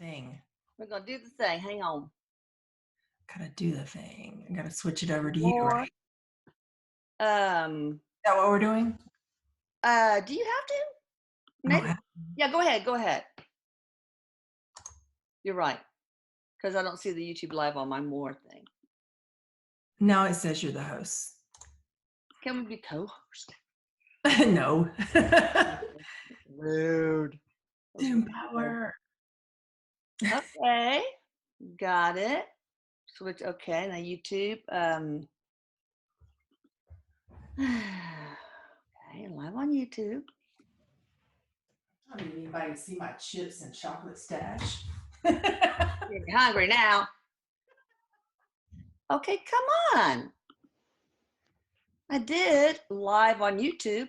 thing. We're going to do the thing. Hang on. Gotta do the thing. I gotta switch it over to you, More. right? Is that what we're doing? Do you have to? Maybe. Yeah, go ahead. Go ahead. You're right. Because I don't see the YouTube live on my more thing. No, it says you're the host. Can we be co-host? No. Rude. Zoom power. Okay. Got it. Switch. Okay. Now YouTube. Okay. Live on YouTube. I don't need anybody to see my chips and chocolate stash. You're hungry now. Okay, come on. I did live on YouTube.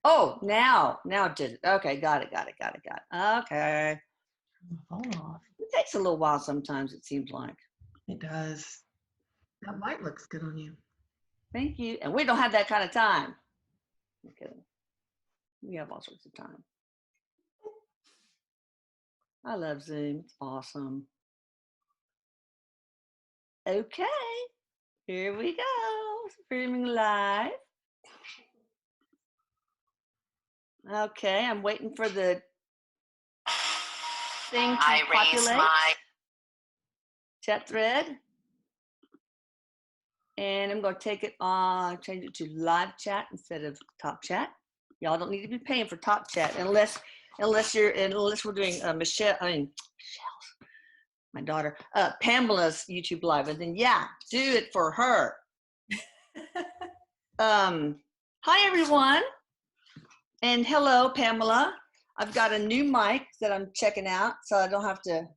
Oh, now it did it. Okay, got it. Okay. Phone off. It takes a little while sometimes, it seems like. It does. That light looks good on you. Thank you. And we don't have that kind of time. Okay. We have all sorts of time. I love Zoom. It's awesome. Okay. Here we go. Streaming live. Okay, I'm waiting for the thing to populate. My chat thread. And I'm going to take it on, change it to live chat instead of top chat. Y'all don't need to be paying for top chat unless we're doing Michelle's, my daughter, Pamela's YouTube live, and then yeah, do it for her. Hi everyone, and hello Pamela. I've got a new mic that I'm checking out, so I don't have to.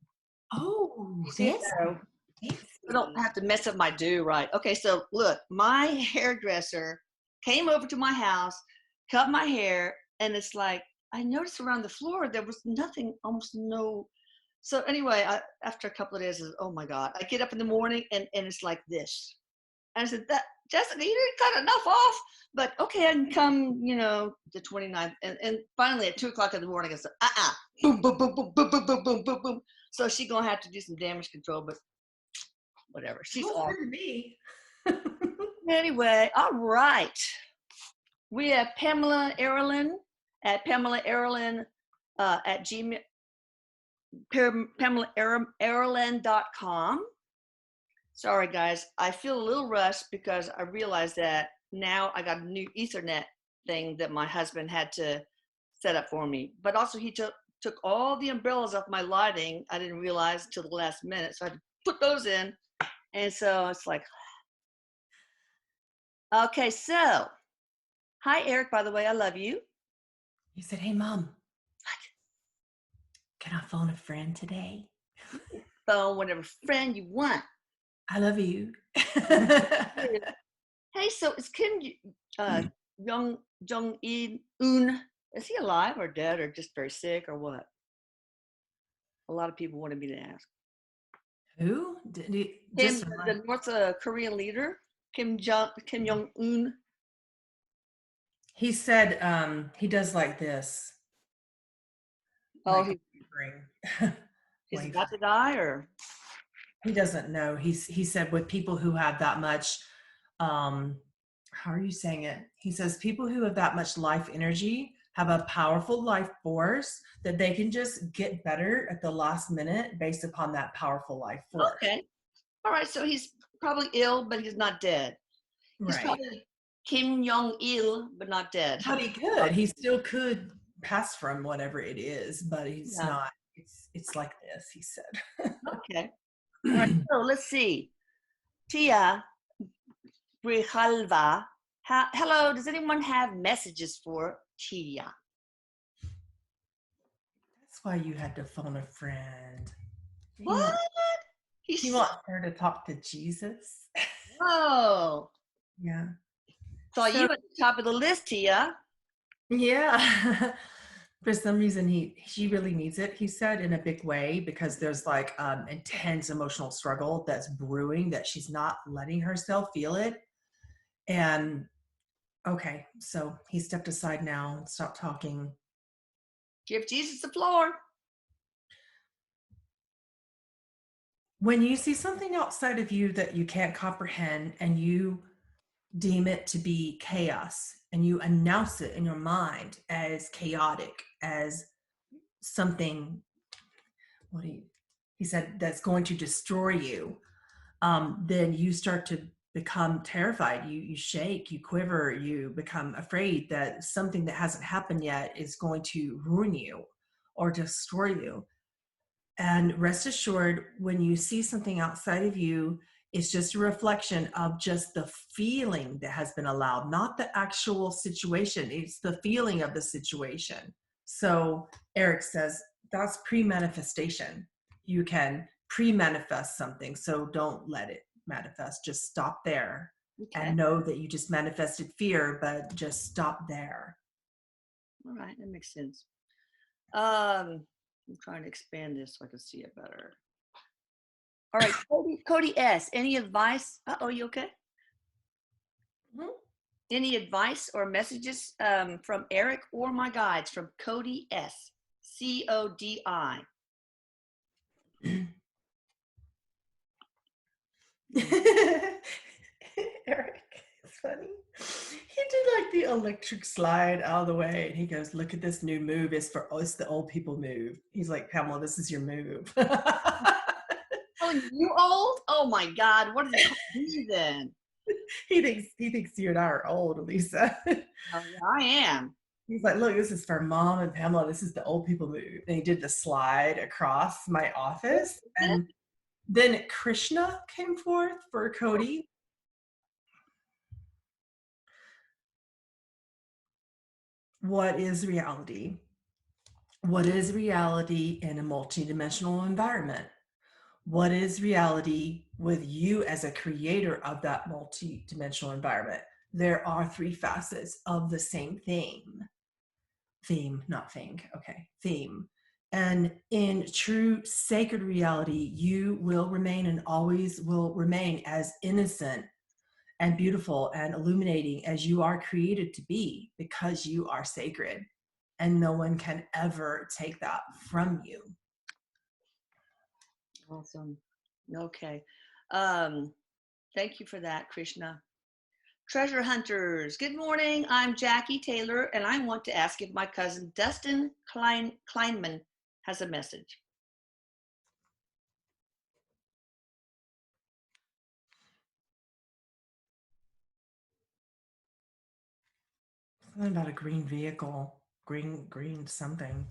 Oh, I don't have to mess up my do right. Okay, so look, my hairdresser came over to my house, cut my hair, and it's like I noticed around the floor there was nothing, almost no. So anyway, after a couple of days, oh my God, I get up in the morning and it's like this. And I said, "That Jessica, you didn't cut enough off." But okay, I can come, the 29th. And finally at 2:00 in the morning, I said, boom, boom, boom, boom, boom, boom, boom, boom, boom, boom. So she's gonna have to do some damage control, but whatever. She's awesome. To me. Anyway, all right. We have Pamela Erilyn at Pamela Erilyn at Gmail. PamelaErilyn.com. Sorry, guys. I feel a little rushed because I realized that now I got a new Ethernet thing that my husband had to set up for me. But also he took all the umbrellas off my lighting. I didn't realize until the last minute. So I had to put those in. And so it's like, okay, so hi, Erik, by the way. I love you. He said, "Hey, Mom. What? Can I phone a friend today?" Phone whatever friend you want. I love you. Hey, so is Kim Jong-un, is he alive or dead or just very sick or what? A lot of people wanted me to ask. Who? The North Korean leader, Kim Jong-un. He said he does like this. Oh, like he's about to die, or he doesn't know. He said with people who have that much, how are you saying it? He says people who have that much life energy have a powerful life force that they can just get better at the last minute based upon that powerful life force. Okay. All right. So he's probably ill, but he's not dead. He's right. probably Kim Jong-il, but not dead. But he could. He still could pass from whatever it is, but he's not. It's like this, he said. Okay. All right. So let's see. Tia Brijalva. Hello. Does anyone have messages for Tia? That's why you had to phone a friend. What? He wants her to talk to Jesus. Oh. Yeah. So you at the top of the list, Tia. Yeah. For some reason, she really needs it, he said, in a big way, because there's like intense emotional struggle that's brewing that she's not letting herself feel it. And okay, so he stepped aside now and stopped talking. Give Jesus the floor. when you see something outside of you that you can't comprehend and you deem it to be chaos and you announce it in your mind as chaotic, as something, he said, that's going to destroy you, then you start to become terrified. You shake, you quiver, you become afraid that something that hasn't happened yet is going to ruin you or destroy you. And rest assured, when you see something outside of you, it's just a reflection of just the feeling that has been allowed, not the actual situation. It's the feeling of the situation. So Erik says that's pre-manifestation. You can pre-manifest something. So don't let it manifest. Just stop there Okay. and know that you just manifested fear, but just stop there. All right. That makes sense. I'm trying to expand this so I can see it better. All right. Cody S. Any advice? Uh-oh, you okay? Mhm. Any advice or messages from Erik or my guides from Cody S. CODI. Erik, it's funny. He did like the electric slide out of the way, and he goes, "Look at this new move. It's the old people move." He's like, "Pamela, this is your move." Oh, you old? Oh my God. What does he call me then? he thinks you and I are old, Lisa. Oh, yeah, I am. He's like, "Look, this is for Mom and Pamela. This is the old people move." And he did the slide across my office, and then Krishna came forth for Cody. What is reality? What is reality in a multidimensional environment? What is reality with you as a creator of that multidimensional environment? There are three facets of the same theme, not thing. Okay, theme. And in true sacred reality, you will remain and always will remain as innocent and beautiful and illuminating as you are created to be, because you are sacred and no one can ever take that from you. Awesome. Okay. Um, Thank you for that, Krishna. Treasure Hunters. Good morning. I'm Jackie Taylor, and I want to ask if my cousin Dustin Kleinman has a message. Something about a green vehicle, green something.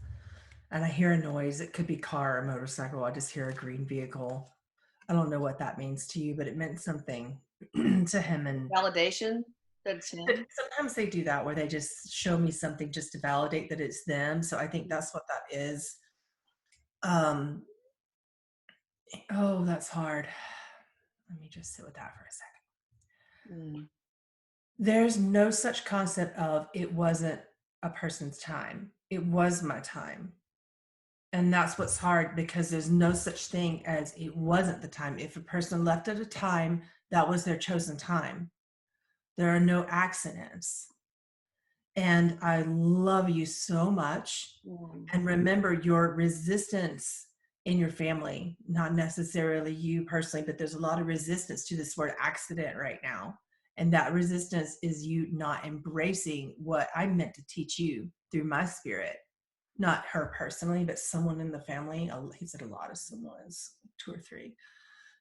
And I hear a noise. It could be car or motorcycle. I just hear a green vehicle. I don't know what that means to you, but it meant something to him. And Validation. That's him. sometimes they do that where they just show me something just to validate that it's them. So I think that's what that is. Um, oh, that's hard. Let me just sit with that for a second. Mm. There's no such concept of it wasn't a person's time. It was my time. And that's what's hard, because there's no such thing as it wasn't the time. If a person left at a time, that was their chosen time. There are no accidents. And I love you so much. Mm. And remember your resistance in your family, not necessarily you personally, but there's a lot of resistance to this word accident right now. And that resistance is you not embracing what I meant to teach you through my spirit. Not her personally, but someone in the family. He said a lot of someone's, 2 or 3.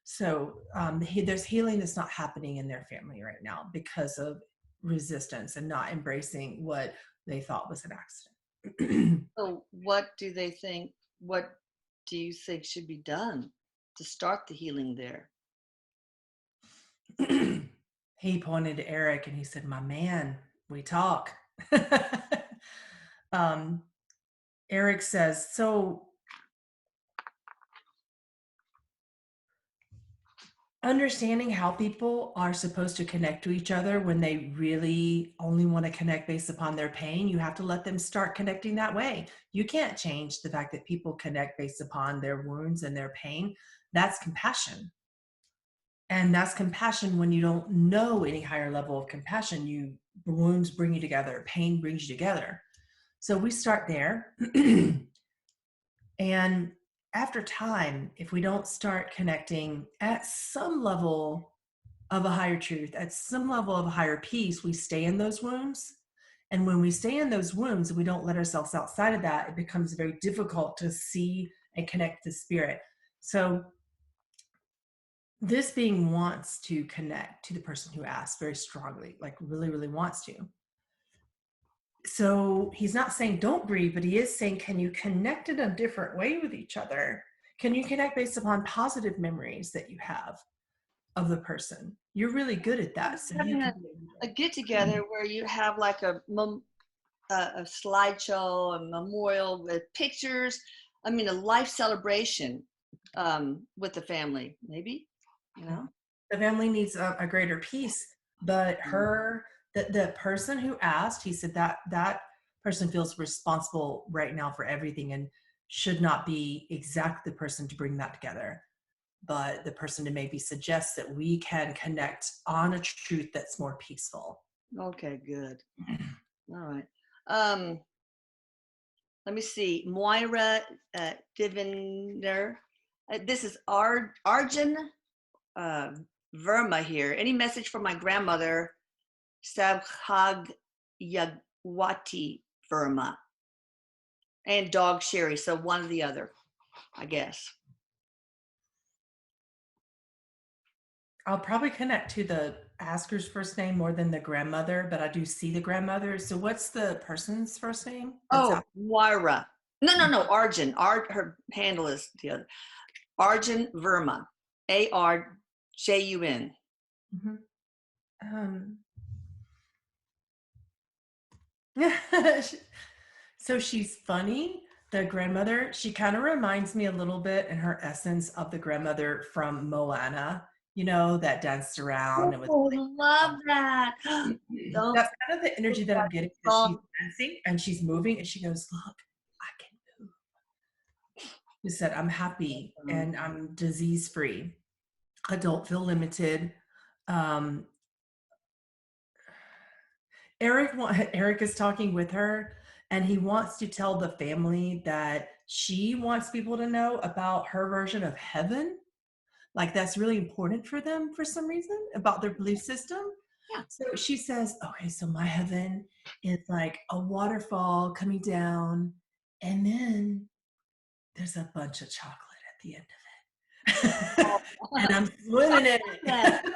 So there's healing that's not happening in their family right now because of resistance and not embracing what they thought was an accident. So, what do they think? What do you think should be done to start the healing there? He pointed to Erik and he said, "My man, we talk." um, Erik says, "So understanding how people are supposed to connect to each other when they really only want to connect based upon their pain, you have to let them start connecting that way. You can't change the fact that people connect based upon their wounds and their pain. That's compassion. And that's compassion when you don't know any higher level of compassion. Wounds bring you together, pain brings you together. So we start there." And after time, if we don't start connecting at some level of a higher truth, at some level of a higher peace, we stay in those wounds. And when we stay in those wounds and we don't let ourselves outside of that, it becomes very difficult to see and connect to spirit. So this being wants to connect to the person who asked very strongly, like really, really wants to. So he's not saying don't grieve, but he is saying, can you connect in a different way with each other? Can you connect based upon positive memories that you have of the person? You're really good at that. So you Having can a get together where you have like a slideshow, a memorial with pictures. I mean, a life celebration with the family, maybe, you know? the family needs a greater peace, but the person who asked, he said that that person feels responsible right now for everything and should not be exactly the person to bring that together, but the person to maybe suggest that we can connect on a truth that's more peaceful. Okay, good. All right. Let me see. Moira Diviner. This is Arjun Verma here. Any message from my grandmother, Sabhag Yagwati Verma, and dog Sherry? So one or the other, I guess. I'll probably connect to the asker's first name more than the grandmother, but I do see the grandmother. So what's the person's first name? That's Oh, Moira. No. Arjun. Her handle is the other. Arjun Verma. Arjun. Mhm. So she's funny. The grandmother, she kind of reminds me a little bit in her essence of the grandmother from Moana, you know, that danced around and was Oh, like, love that. Don't that's kind of the energy that I'm getting, that she's song. dancing and she's moving and she goes, look, I can move. She said, I'm happy and I'm disease free. I don't feel limited. Um, Erik is talking with her, and he wants to tell the family that she wants people to know about her version of heaven. Like that's really important for them for some reason about their belief system. Yeah. So she says, okay, so my heaven is like a waterfall coming down, and then there's a bunch of chocolate at the end of it. And I'm swimming in Yeah. it.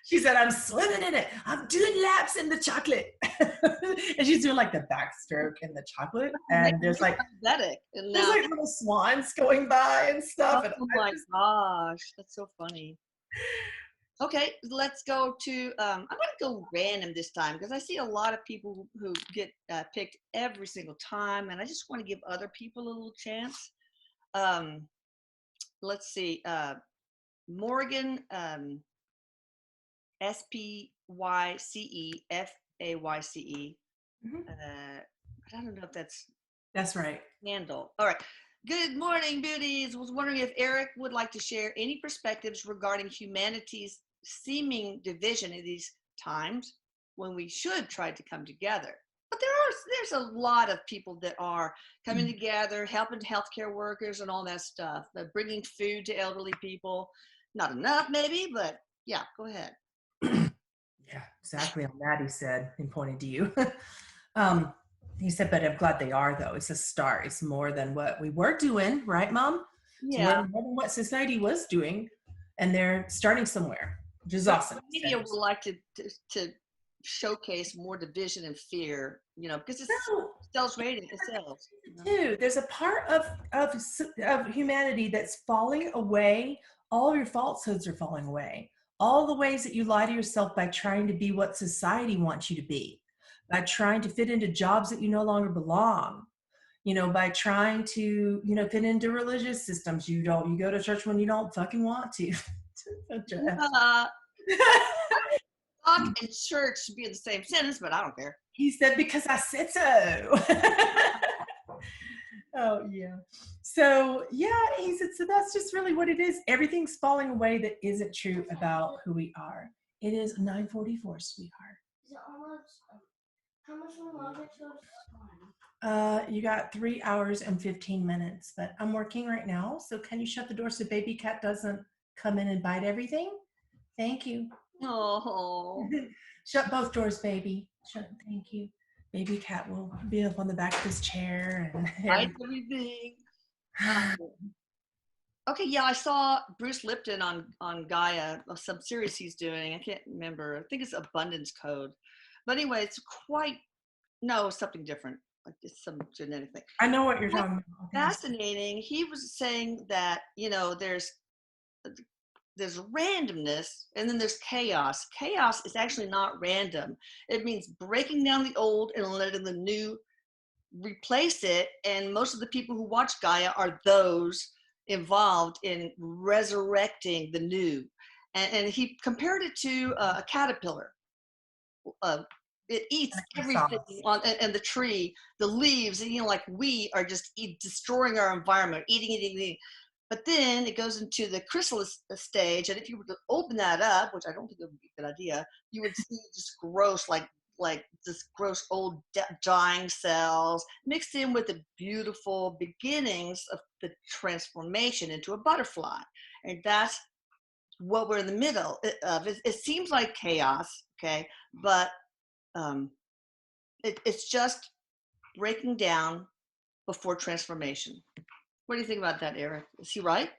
She said, I'm swimming in it. I'm doing laps in the chocolate. And she's doing like the backstroke in the chocolate. And there's like Pathetic. And there's now, like little swans going by and stuff. And oh my gosh, that's so funny. Okay, let's go to. I'm going to go random this time because I see a lot of people who get picked every single time, and I just want to give other people a little chance. Let's see. Morgan, Spycefayce. But I don't know if that's right. handle. All right. Good morning, beauties. Was wondering if Erik would like to share any perspectives regarding humanity's seeming division in these times when we should try to come together. But there's a lot of people that are coming together, helping healthcare workers and all that stuff, bringing food to elderly people. Not enough, maybe, but yeah, go ahead. Yeah, exactly on that, he said, and pointed to you. He said, but I'm glad they are, though. It's a start. It's more than what we were doing, right, Mom? It's more Yeah. than what society was doing. And they're starting somewhere, which is But awesome. the media would like to showcase more division and fear, because it No, sells rating, it sells. too. There's a part of humanity that's falling away. All of your falsehoods are falling away. All the ways that you lie to yourself by trying to be what society wants you to be, by trying to fit into jobs that you no longer belong, by trying to, fit into religious systems. You go to church when you don't fucking want to. Uh, talk and church should be in the same sentence, but I don't care. He said, because I said so. Oh, yeah. So, yeah, he said, so that's just really what it is. Everything's falling away that isn't true about who we are. It is 9:44, sweetheart. How much longer till it's time? You got 3 hours and 15 minutes, but I'm working right now. So can you shut the door so baby cat doesn't come in and bite everything? Thank you. Oh, Shut both doors, baby. Shut. Thank you. Baby cat will be up on the back of his chair and I everything. everything. Okay, yeah, I saw Bruce Lipton on Gaia, some series he's doing. I can't remember. I think it's Abundance Code, but anyway, it's quite no something different. Like it's some genetic thing. I know what you're Quite talking about. I think fascinating. He was saying that there's randomness and then there's chaos. Chaos is actually not random. It means breaking down the old and letting the new replace it. And most of the people who watch Gaia are those involved in resurrecting the new. And he compared it to a caterpillar. Uh, it eats everything chrysalis. on and the tree, the leaves, and, like we are just destroying our environment, eating. But then it goes into the chrysalis stage, and if you were to open that up, which I don't think it would be a good idea, you would see just gross, like this gross old dying cells mixed in with the beautiful beginnings of the transformation into a butterfly. And that's what we're in the middle of. It seems like chaos, okay, but it's just breaking down before transformation. What do you think about that, Erik? Is he right?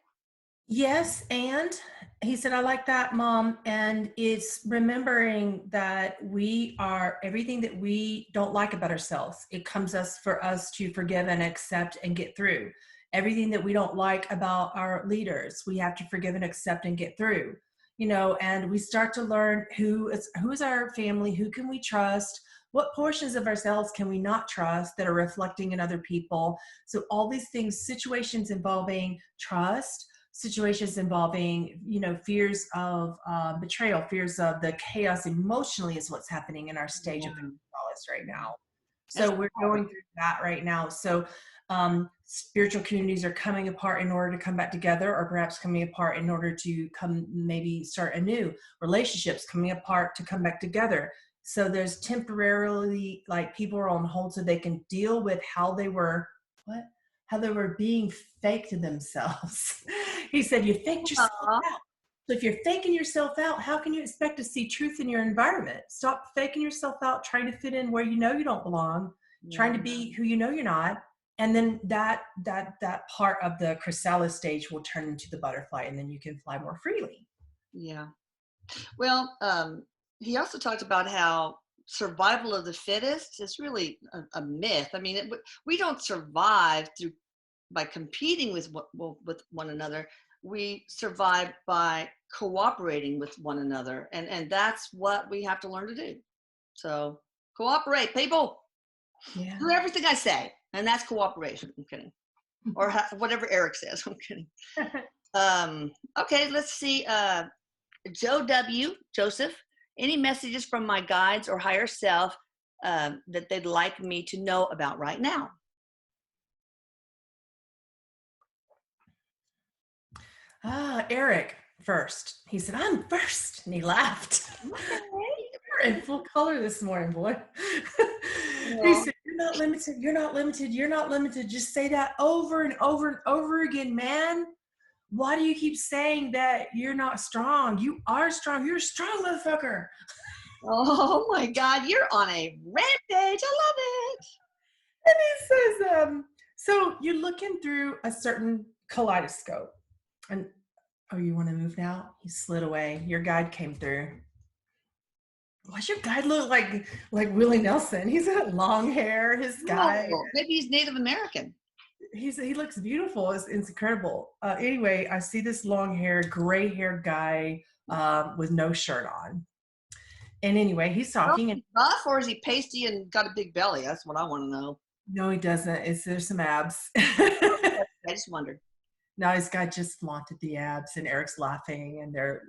Yes, and he said, I like that, Mom. And it's remembering that we are everything that we don't like about ourselves. It comes for us to forgive and accept and get through. Everything that we don't like about our leaders, we have to forgive and accept and get through. And we start to learn who's our family, who can we trust, what portions of ourselves can we not trust that are reflecting in other people. So all these things, situations involving trust, situations involving fears of betrayal, fears of the chaos emotionally is what's happening in our stage of the chrysalis right now. That's So we're going through that right now. So spiritual communities are coming apart in order to come back together, or perhaps coming apart in order to maybe start anew. Relationships coming apart to come back together. So there's temporarily, like, people are on hold so they can deal with how they were being fake to themselves. He said, you faked yourself out. So if you're faking yourself out, how can you expect to see truth in your environment? Stop faking yourself out, trying to fit in where you know you don't belong, trying to be who you know you're not. And then that part of the chrysalis stage will turn into the butterfly, and then you can fly more freely. Yeah. Well, he also talked about how survival of the fittest is really a myth. I mean, we don't survive by competing with one another. We survive by cooperating with one another, and that's what we have to learn to do. So cooperate, people. Yeah. Do everything I say, and that's cooperation. I'm kidding, or whatever Erik says. I'm kidding. Okay, let's see. Joe W. Joseph. Any messages from my guides or higher self that they'd like me to know about right now? Erik first. He said, I'm first. And he laughed. Okay. You're in full color this morning, boy. He said, you're not limited. You're not limited. You're not limited. Just say that over and over and over again, man. Why do you keep saying that you're not strong? You are strong. You're a strong motherfucker. Oh my God, you're on a rampage. I love it. And he says, so you're looking through a certain kaleidoscope. And you want to move now? He slid away. Your guide came through. Why's your guide look like Willie Nelson? He's got long hair. His guy. Oh, maybe he's Native American. He looks beautiful. It's incredible. Anyway, I see this long hair, gray haired guy with no shirt on. And anyway, he's talking. And buff, or is he pasty and got a big belly? That's what I want to know. No, he doesn't. There's some abs. I just wondered. No, he's got just flaunted the abs, and Erik's laughing, and they're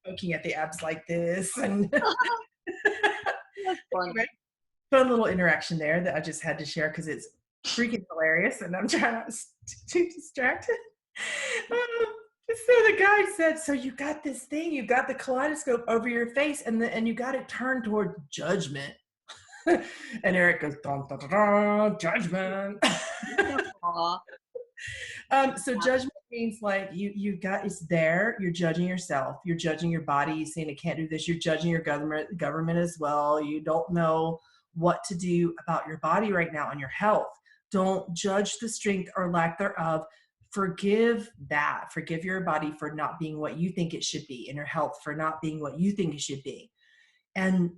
poking at the abs like this. And That's fun. Anyway, fun little interaction there that I just had to share because it's freaking hilarious, and I'm trying not to distract it. So the guy said, so you got this thing, you got the kaleidoscope over your face, and you got it turned toward judgment. And Erik goes, dun, dun, dun, dun, judgment. Aw. So judgment means like you got it's there. You're judging yourself. You're judging your body. You're saying it can't do this. You're judging your government as well. You don't know what to do about your body right now and your health. Don't judge the strength or lack thereof. Forgive that. Forgive your body for not being what you think it should be, and your health for not being what you think it should be. And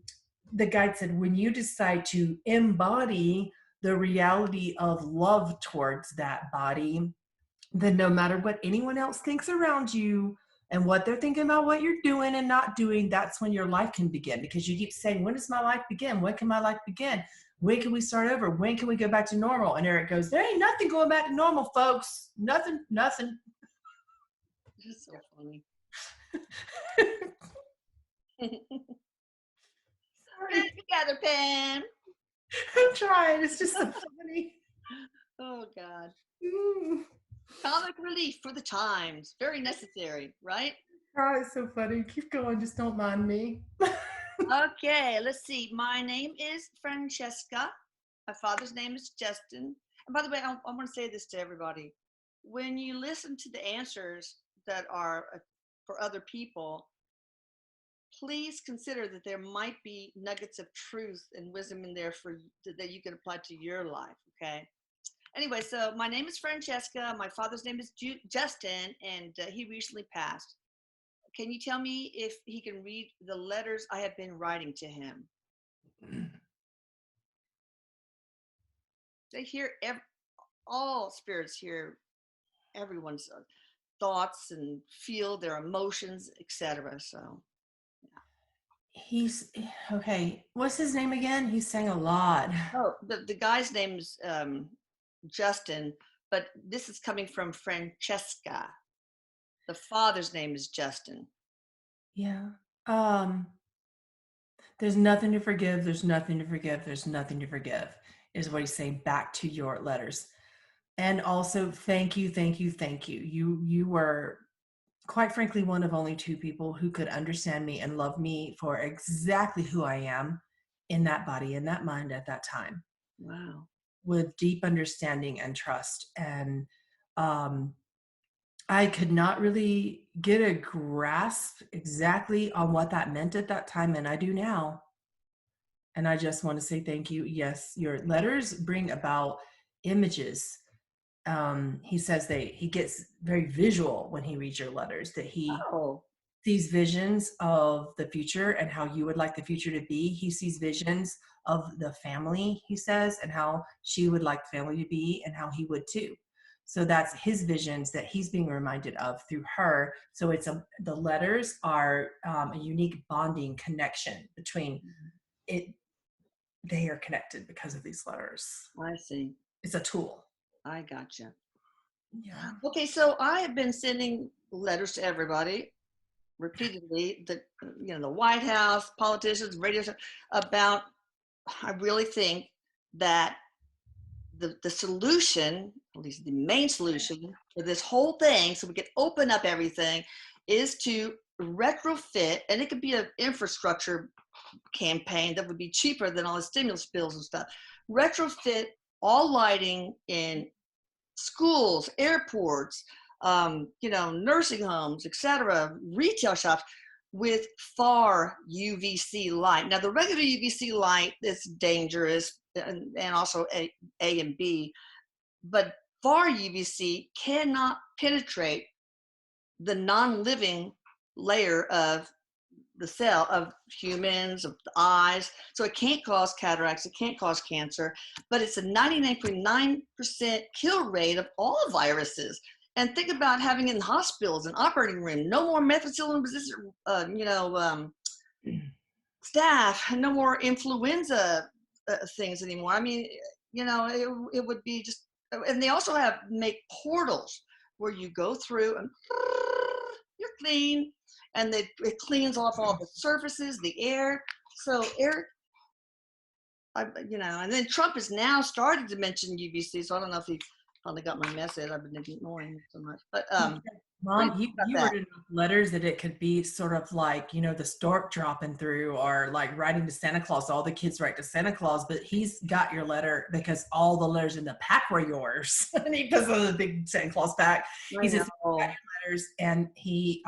the guide said, when you decide to embody the reality of love towards that body, then no matter what anyone else thinks around you and what they're thinking about what you're doing and not doing, that's when your life can begin. Because you keep saying, when does my life begin? When can my life begin? When can we start over? When can we go back to normal? And Erik goes, there ain't nothing going back to normal, folks. Nothing. This is so funny. Get it together, Pam. I'm trying. It's just so funny. Oh, God. Mm. Comic relief for the times. Very necessary, right? Oh, it's so funny. Keep going. Just don't mind me. Okay, let's see. My name is Francesca. My father's name is Justin. And by the way, I want to say this to everybody. When you listen to the answers that are for other people, please consider that there might be nuggets of truth and wisdom in there that you can apply to your life, okay? Anyway, so my name is Francesca. My father's name is Justin, and he recently passed. Can you tell me if he can read the letters I have been writing to him? They hear, all spirits hear everyone's thoughts and feel their emotions, etc. So He's okay. What's his name again? He sang a lot. oh, the guy's name's Justin, but this is coming from Francesca. The father's name is Justin. Yeah. There's nothing to forgive. There's nothing to forgive. There's nothing to forgive, is what he's saying back to your letters. And also, thank you, thank you, thank you. You were, quite frankly, one of only two people who could understand me and love me for exactly who I am in that body, in that mind at that time. Wow. With deep understanding and trust. And I could not really get a grasp exactly on what that meant at that time, and I do now. And I just want to say thank you. Yes, your letters bring about images. He says he gets very visual when he reads your letters, that he Oh, sees visions of the future and how you would like the future to be. He sees visions of the family, he says, and how she would like the family to be and how he would too. So that's his visions that he's being reminded of through her. So the letters are a unique bonding connection between it. They are connected because of these letters. I see. It's a tool. I gotcha. Yeah. Okay, so I have been sending letters to everybody repeatedly, the White House, politicians, radio, about, I really think that the solution, at least the main solution for this whole thing, so we can open up everything, is to retrofit, and it could be an infrastructure campaign that would be cheaper than all the stimulus bills and stuff. Retrofit all lighting in schools, airports, nursing homes, etc., retail shops with far UVC light. Now, the regular UVC light is dangerous, and also A and B, but far UVC cannot penetrate the non-living layer of the cell of humans, of the eyes. So it can't cause cataracts, it can't cause cancer, but it's a 99.9% kill rate of all viruses. And think about having in hospitals and operating room, no more methicillin-resistant, staff, no more influenza things anymore. I mean, it would be just, and they also make portals where you go through and you're clean, and it cleans off all the surfaces, the air. So Erik, and then Trump has now started to mention UVC, so I don't know if he Finally got my message. I've been ignoring it so much. But Mom, about you that. wrote enough letters that it could be sort of like, the stork dropping through, or like writing to Santa Claus. All the kids write to Santa Claus, but he's got your letter because all the letters in the pack were yours. And he puts on the big Santa Claus pack. I He says he know. got your letters, and he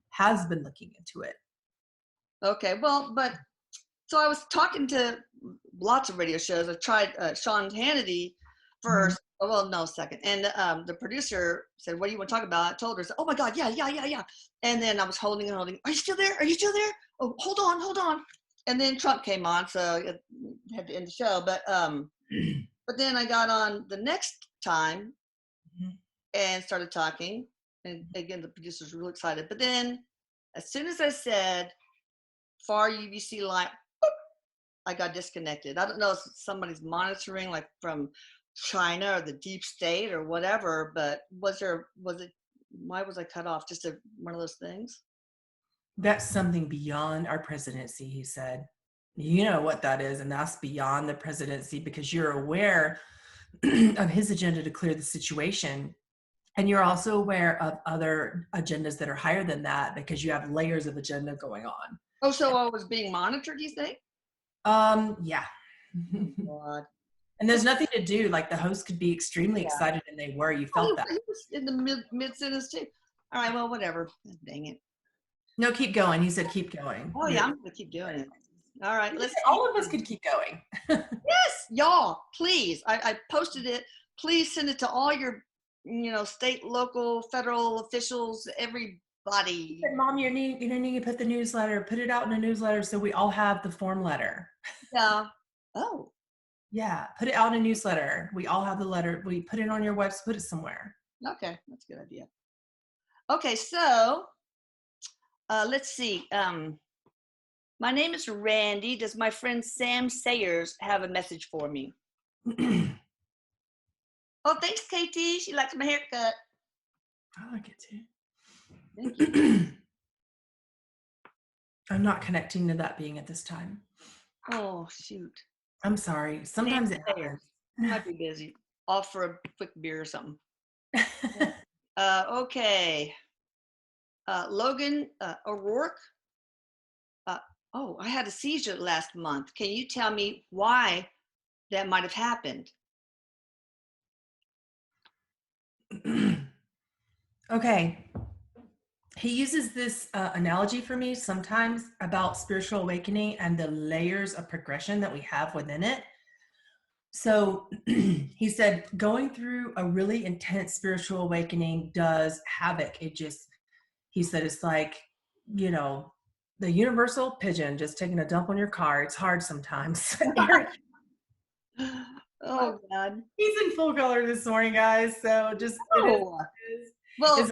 has been looking into it. Okay, well, but so I was talking to lots of radio shows. I tried Sean Hannity first. Oh, well, no, second. And the producer said, "What do you want to talk about?" I told her, "Oh my God, yeah." And then I was holding and holding. Are you still there? Are you still there? Oh, hold on. And then Trump came on, so I had to end the show. But then I got on the next time and started talking. And again, the producers were really excited. But then, as soon as I said far UVC light, I got disconnected. I don't know if somebody's monitoring, like from China or the deep state or whatever, but why was I cut off? Just one of those things? That's something beyond our presidency, he said. You know what that is, and that's beyond the presidency, because you're aware of his agenda to clear the situation. And you're also aware of other agendas that are higher than that, because you have layers of agenda going on. Oh, so I was being monitored, you think? Yeah. God. And there's nothing to do. Like, the host could be extremely excited, and they were. You felt that. He was in the mid sentence too. All right, well, whatever. Dang it. No, keep going. He said, keep going. Oh yeah, I'm gonna keep doing it. All right, All of us could keep going. Yes, y'all, please. I posted it. Please send it to all your, state, local, federal officials, everybody. Mom, you need to put the newsletter, put it out in a newsletter, so we all have the form letter. Yeah. Oh. Yeah, put it out in a newsletter. We all have the letter. We put it on your website, put it somewhere. Okay, that's a good idea. Okay, so let's see. My name is Randy. Does my friend Sam Sayers have a message for me? Oh, thanks, Katie. She likes my haircut. I like it too. Thank you. I'm not connecting to that being at this time. Oh, shoot. I'm sorry. Sometimes Sam it happens. Sayers. Might be busy. Off for a quick beer or something. Okay. Logan O'Rourke. I had a seizure last month. Can you tell me why that might have happened? Okay. He uses this analogy for me sometimes about spiritual awakening and the layers of progression that we have within it. So he said, going through a really intense spiritual awakening does havoc. He said, it's like, the universal pigeon just taking a dump on your car. It's hard sometimes. Erik, Oh, God. he's in full color this morning, guys. So just, Well,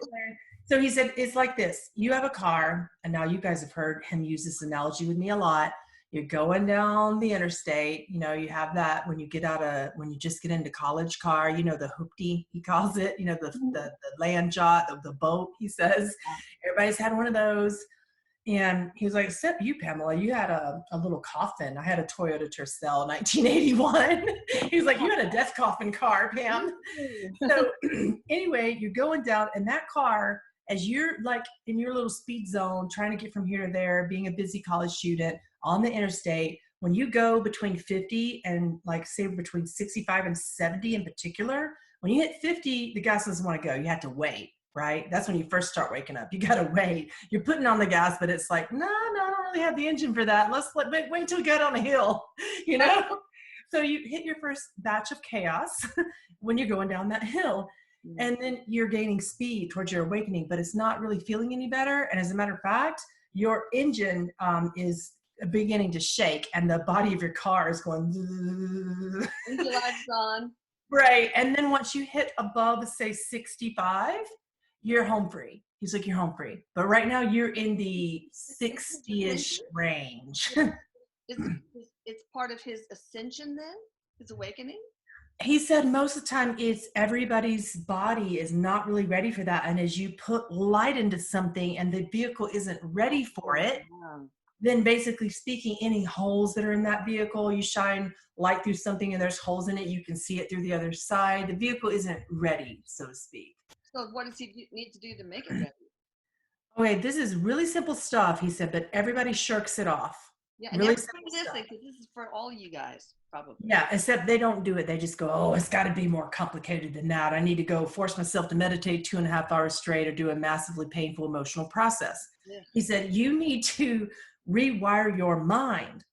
so he said, it's like this. You have a car, and now you guys have heard him use this analogy with me a lot. You're going down the interstate, you have that when you just get into college car, the hoopty, he calls it, the land yacht, the boat, he says. Everybody's had one of those. And he was like, except you, Pamela, you had a little coffin. I had a Toyota Tercel 1981. He was like, you had a death coffin car, Pam. So anyway, you're going down in that car as you're like in your little speed zone, trying to get from here to there, being a busy college student on the interstate. When you go between 50 and like say between 65 and 70 in particular, when you hit 50, the gas doesn't want to go. You have to wait. Right? That's when you first start waking up. You got to wait. You're putting on the gas, but it's like, no, I don't really have the engine for that. Let's wait till we get on a hill, So you hit your first batch of chaos when you're going down that hill. And then you're gaining speed towards your awakening, but it's not really feeling any better. And as a matter of fact, your engine is beginning to shake and the body of your car is going. Engine lights on. Right. And then once you hit above, say, 65, you're home free. He's like, you're home free. But right now you're in the 60-ish range. It's part of his ascension then? His awakening? He said most of the time it's everybody's body is not really ready for that. And as you put light into something and the vehicle isn't ready for it, then basically speaking, any holes that are in that vehicle, you shine light through something and there's holes in it, you can see it through the other side. The vehicle isn't ready, so to speak. So what does he need to do to make it ready? Okay, this is really simple stuff, he said, but everybody shirks it off. Yeah, and Really everybody simple stuff. listening, because this is for all you guys, probably. Yeah, except they don't do it. They just go, oh, it's got to be more complicated than that. I need to go force myself to meditate 2.5 hours straight or do a massively painful emotional process. Yeah. He said, you need to rewire your mind.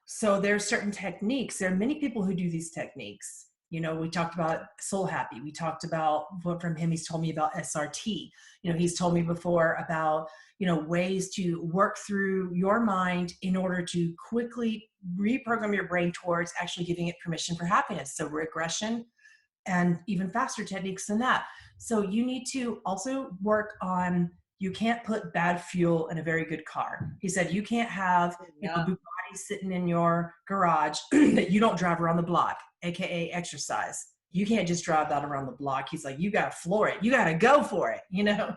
So there are certain techniques. There are many people who do these techniques. You know, we talked about Soul Happy. We talked about what from him. He's told me about SRT. You know, he's told me before about, you know, ways to work through your mind in order to quickly reprogram your brain towards actually giving it permission for happiness. So regression and even faster techniques than that. So you need to also work on, you can't put bad fuel in a very good car. He said you can't have, you know, Bugatti sitting in your garage that you don't drive around the block, aka exercise. You can't just drive that around the block. He's like, you got to floor it. You got to go for it. You know,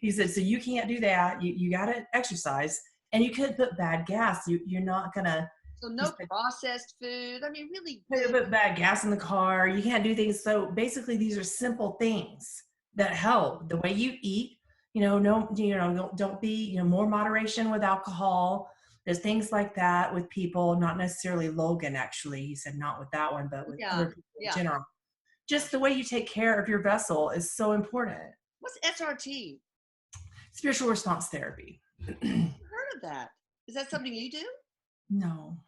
he said, so you can't do that. You got to exercise, and you couldn't put bad gas. You're not going to. So no processed food. I mean, really Put bad gas in the car. You can't do things. So basically, these are simple things that help. The way you eat, you know, don't be, you know, more moderation with alcohol. There's things like that with people, not necessarily Logan, actually. He said not with that one, but with other people in general. Just the way you take care of your vessel is so important. What's SRT? Spiritual response therapy. I've heard of that. Is that something you do? No.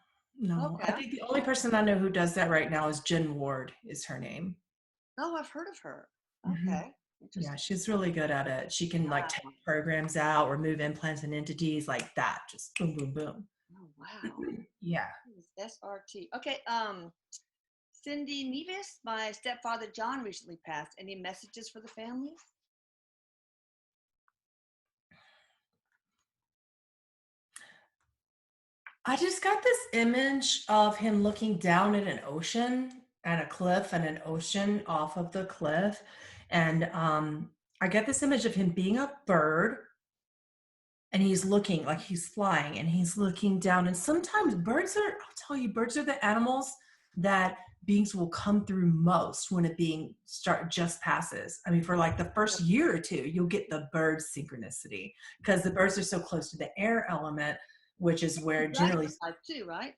Okay. I think the only person I know who does that right now is Jen Ward is her name. Oh, I've heard of her. Mm-hmm. Okay. Yeah, she's really good at it. She can like take programs out, remove implants and entities like that. Just boom, boom, boom. Oh, wow. Yeah. SRT. Okay. Cindy Nevis, my stepfather John recently passed. Any messages for the family? I just got this image of him looking down at an ocean and a cliff and an ocean off of the cliff. And I get this image of him being a bird, and he's looking like he's flying and he's looking down. And sometimes I'll tell you, birds are the animals that beings will come through most when a being just passes. I mean, for like the first year or two, you'll get the bird synchronicity because the birds are so close to the air element, which is where generally. Dragonflies too, right?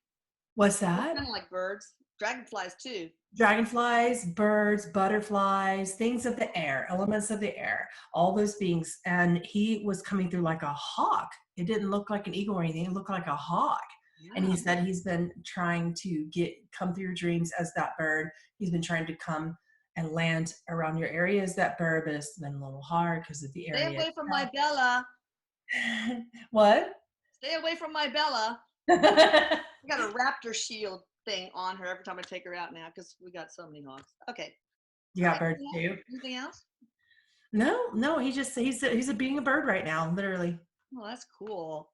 What's that? Kind of like birds. Dragonflies too. Dragonflies, birds, butterflies, things of the air, elements of the air, all those beings. And he was coming through like a hawk. It didn't look like an eagle or anything. It looked like a hawk. Yeah. And he said he's been trying to come through your dreams as that bird. He's been trying to come and land around your area as that bird, but it's been a little hard because of the area. Stay away from my Bella. What? Stay away from my Bella. I got a raptor shield thing on her every time I take her out now because we got so many hogs. Okay. You got birds too? Anything else? No. He's being a bird right now, literally. Oh, that's cool.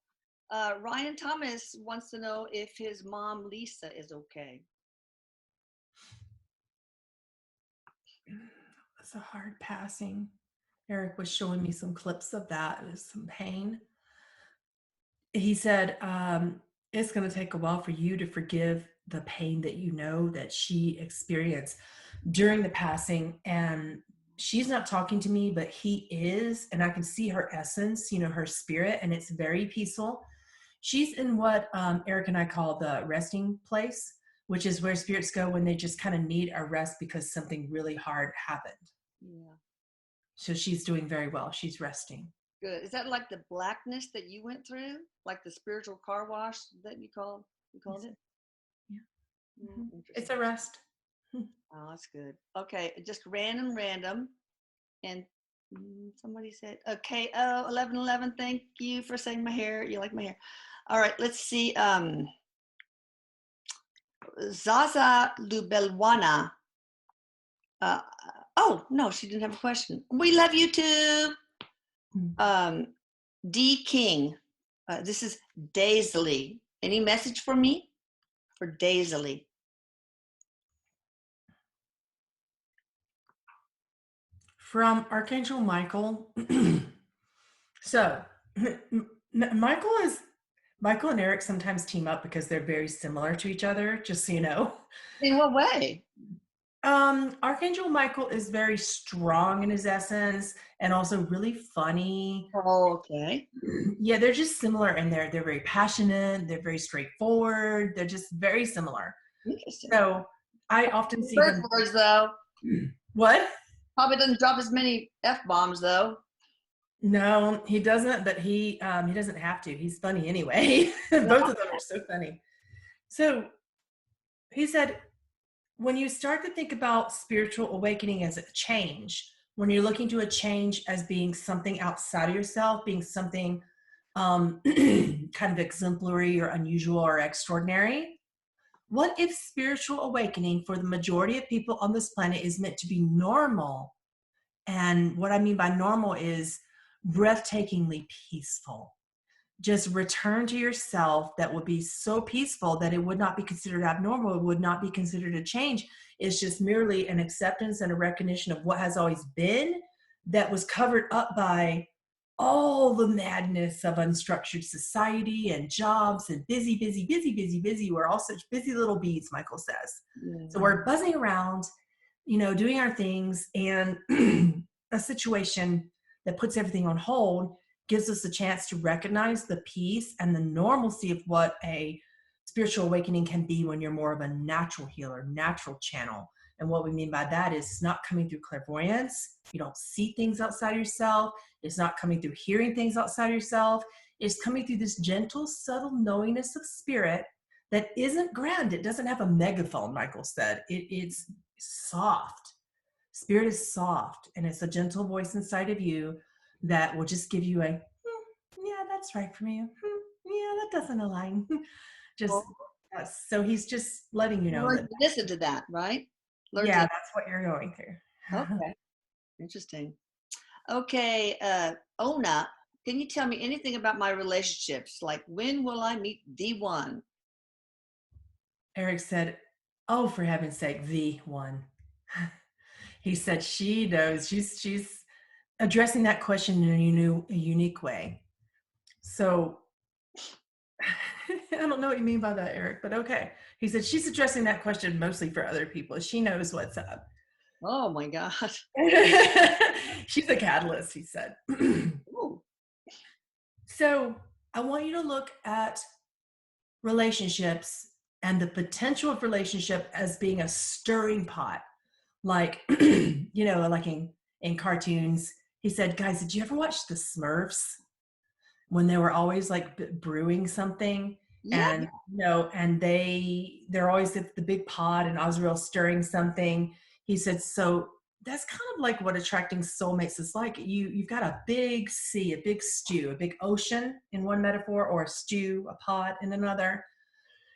Ryan Thomas wants to know if his mom Lisa is okay. It's a hard passing. Erik was showing me some clips of that. There's some pain. He said, it's going to take a while for you to forgive the pain that you know that she experienced during the passing. And she's not talking to me, but he is. And I can see her essence, you know, her spirit, and it's very peaceful. She's in what Erik and I call the resting place, which is where spirits go when they just kind of need a rest because something really hard happened. Yeah. So she's doing very well. She's resting. Good. Is that like the blackness that you went through? Like the spiritual car wash that you called it? Yeah. Mm-hmm. It's a rest. Oh, that's good. Okay. Just random. And somebody said, okay, 1111, thank you for saying my hair. You like my hair. All right, let's see. Zaza Lubelwana. Oh, no, she didn't have a question. We love you too. D. King. This is Daisley. Any message for me? For Daisley. From Archangel Michael. So Michael Michael and Eric sometimes team up because they're very similar to each other, just so you know. In what way? Archangel Michael is very strong in his essence and also really funny. Oh, okay. Yeah, they're just similar in there. They're very passionate, they're very straightforward, they're just very similar. Interesting. So I often see Bird them. words, though. What? Probably doesn't drop as many F-bombs, though. No, he doesn't, but he doesn't have to. He's funny anyway. Both of them are so funny. So he said, when you start to think about spiritual awakening as a change, when you're looking to a change as being something outside of yourself, being something kind of exemplary or unusual or extraordinary, what if spiritual awakening for the majority of people on this planet is meant to be normal? And what I mean by normal is breathtakingly peaceful. Just return to yourself that would be so peaceful that it would not be considered abnormal. It would not be considered a change. It's just merely an acceptance and a recognition of what has always been that was covered up by all the madness of unstructured society and jobs and busy, busy, busy, busy, busy. We're all such busy little bees, Michael says. So we're buzzing around, doing our things, and a situation that puts everything on hold gives us a chance to recognize the peace and the normalcy of what a spiritual awakening can be when you're more of a natural healer, natural channel. And what we mean by that is it's not coming through clairvoyance. You don't see things outside yourself. It's not coming through hearing things outside yourself. It's coming through this gentle, subtle knowingness of spirit that isn't grand. It doesn't have a megaphone, Michael said. It's soft. Spirit is soft, and it's a gentle voice inside of you that will just give you a, yeah, that's right for me. Yeah, that doesn't align. Just so he's just letting you know Learn that, to listen to that, right? Learn yeah, to. that's what you're going through. Okay. Interesting. Okay, Ona, can you tell me anything about my relationships? Like, when will I meet the one? Erik said, oh, for heaven's sake, the one. He said she knows. She's addressing that question in a unique way. So I don't know what you mean by that, Erik, but okay. He said she's addressing that question mostly for other people. She knows what's up. Oh my God. She's a catalyst, he said. Ooh. So I want you to look at relationships and the potential of relationship as being a stirring pot. Like, like in cartoons, he said, guys, did you ever watch the Smurfs when they were always like brewing something? Yeah. And, and they're always at the big pot and Osriel stirring something. He said, so that's kind of like what attracting soulmates is like. You've got a big sea, a big stew, a big ocean in one metaphor, or a stew, a pot in another.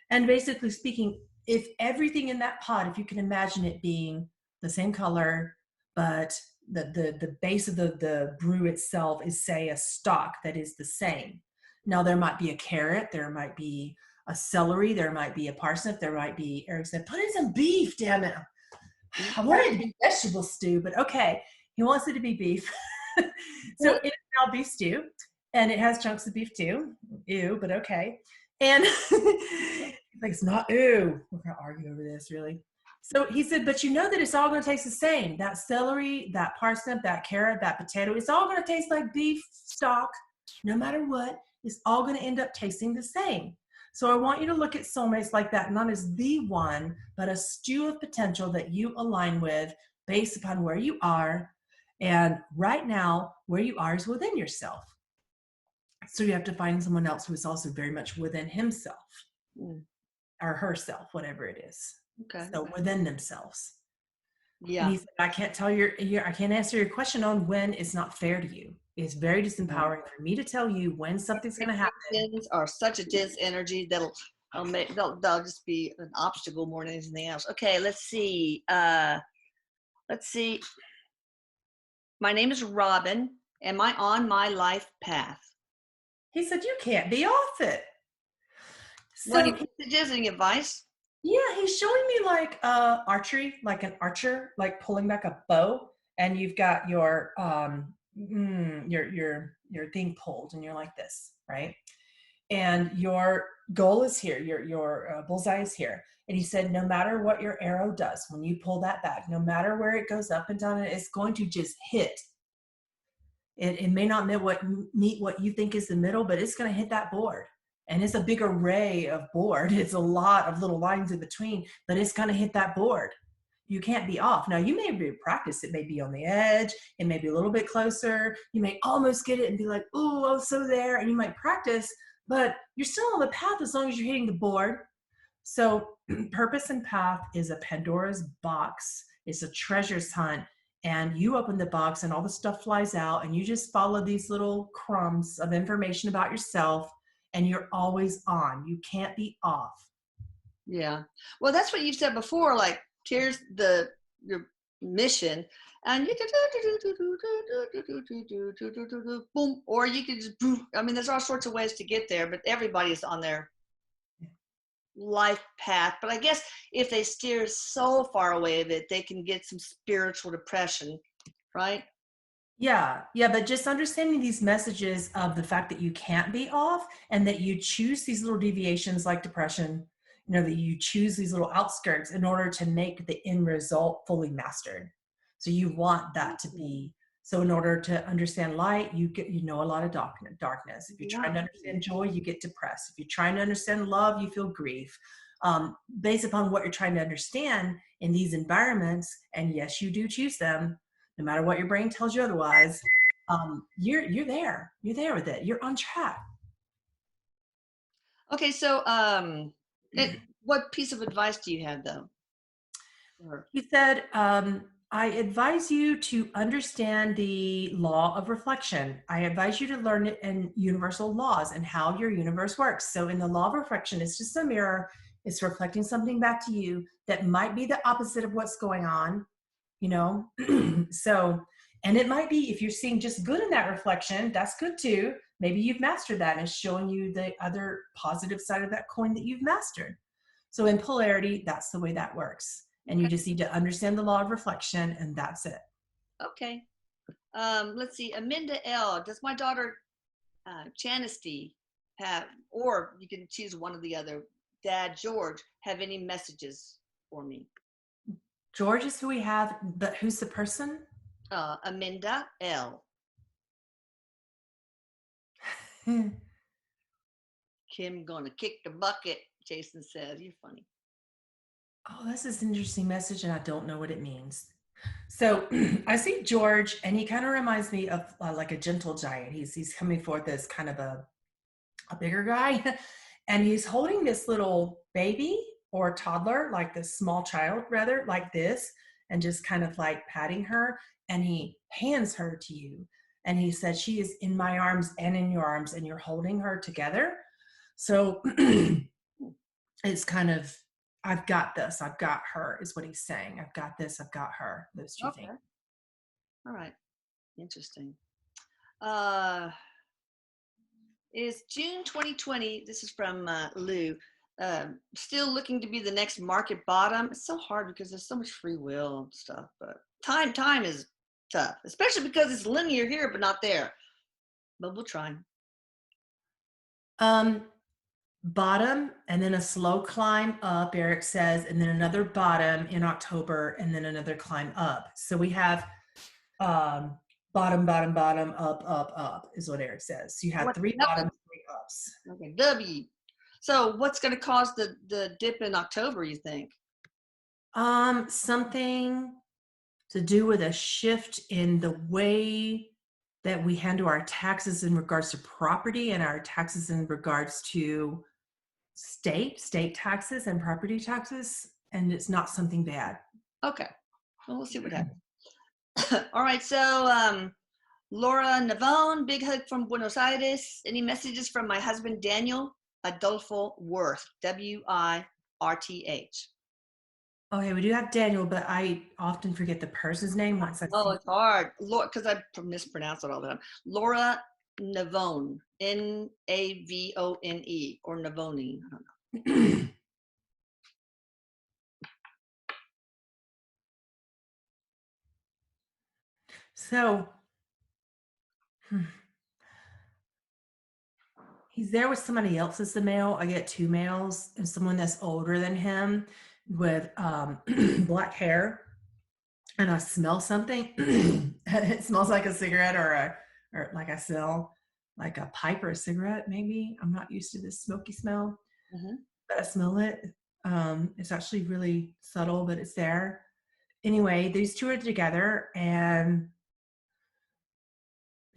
And basically speaking, if everything in that pot, if you can imagine it being the same color, but the base of the brew itself is, say, a stalk that is the same. Now there might be a carrot, there might be a celery, there might be a parsnip, there might be, Erik said, put in some beef, damn it. I wanted it to be vegetable stew, but okay, he wants it to be beef. So it's now beef stew, and it has chunks of beef too. Ew, but okay. And like, it's not ew. We're gonna argue over this, really. So he said, but you know that it's all gonna taste the same. That celery, that parsnip, that carrot, that potato, it's all gonna taste like beef stock, no matter what. It's all gonna end up tasting the same. So I want you to look at soulmates like that, not as the one, but a stew of potential that you align with based upon where you are. And right now, where you are is within yourself. So you have to find someone else who is also very much within himself or herself, whatever it is. Okay. So within themselves. Yeah. And he said, I can't tell I can't answer your question on when it's not fair to you. It's very disempowering for me to tell you when something's going to happen. Are such a dense energy that'll they'll just be an obstacle more than anything else. Okay, let's see. Let's see. My name is Robin. Am I on my life path? He said, you can't be off it. So, So any messages, any advice? yeah, he's showing me like archery, like an archer, like pulling back a bow, and you've got your thing pulled, and you're like this, right? and your goal is here, your bullseye is here. And he said, no matter what your arrow does, when you pull that back, no matter where it goes up and down, it's going to just hit. It may not meet what you think is the middle, but it's going to hit that board. And it's a big array of board. It's a lot of little lines in between, but it's going to hit that board. You can't be off. Now, you may be practice. It may be on the edge. It may be a little bit closer. You may almost get it and be like, oh, so there. And you might practice, but you're still on the path as long as you're hitting the board. So purpose and path is a Pandora's box. It's a treasures hunt. And you open the box and all the stuff flies out and you just follow these little crumbs of information about yourself and you're always on. You can't be off. Yeah. Well, that's what you've said before. Like, here's your mission, and you can boom, or you could just boom. I mean, there's all sorts of ways to get there, but everybody's on their life path. But I guess if they steer so far away of it, they can get some spiritual depression, right? Yeah, but just understanding these messages of the fact that you can't be off and that you choose these little deviations like depression, that you choose these little outskirts in order to make the end result fully mastered. So you want that to be. So in order to understand light, you know a lot of darkness. If you're trying to understand joy, you get depressed. If you're trying to understand love, you feel grief. Based upon what you're trying to understand in these environments, and yes, you do choose them, no matter what your brain tells you otherwise, you're there. You're there with it. You're on track. Okay, so what piece of advice do you have, though? He said, I advise you to understand the law of reflection. I advise you to learn it in universal laws and how your universe works. So in the law of reflection, it's just a mirror. It's reflecting something back to you that might be the opposite of what's going on, So, and it might be, if you're seeing just good in that reflection, that's good too. Maybe you've mastered that and it's showing you the other positive side of that coin that you've mastered. So in polarity, that's the way that works. And you just need to understand the law of reflection, and that's it. Okay. Let's see. Aminda L. Does my daughter Chanesty have, or you can choose one or the other, Dad George, have any messages for me? George is who we have, but who's the person? Aminda L. Kim gonna kick the bucket, Jason says. You're funny. Oh, this is an interesting message, and I don't know what it means. So I see George, and he kind of reminds me of like a gentle giant. He's coming forth as kind of a bigger guy, and he's holding this little baby or toddler, like this small child, rather, like this, and just kind of like patting her, and he hands her to you. And he said, she is in my arms and in your arms, and you're holding her together. So it's kind of, I've got this, I've got her, is what he's saying. I've got this, I've got her. Those two things. All right. Interesting. Is June 2020, this is from Lou, still looking to be the next market bottom? It's so hard because there's so much free will and stuff, but time is tough, especially because it's linear here, but not there. But we'll try. Bottom and then a slow climb up, Erik says, and then another bottom in October and then another climb up. So we have bottom, up is what Erik says. So you have three bottoms, three ups. Okay, W. So what's going to cause the dip in October, you think? Something to do with a shift in the way that we handle our taxes in regards to property and our taxes in regards to state taxes and property taxes, and it's not something bad. Okay, well, we'll see what happens. All right, so Laura Navone, big hug from Buenos Aires. Any messages from my husband Daniel Adolfo Worth, Wirth? Okay, we do have Daniel, but I often forget the person's name once I Oh, it's hard, because I mispronounce it all the time. Laura Navone, Navone, or Navone, I don't know. So he's there with somebody else as the male. I get two males and someone that's older than him with black hair. And I smell something. It smells like a cigarette or like I smell like a pipe or a cigarette, maybe. I'm not used to this smoky smell, Mhm. but I smell it. It's actually really subtle, but it's there. Anyway, these two are together, and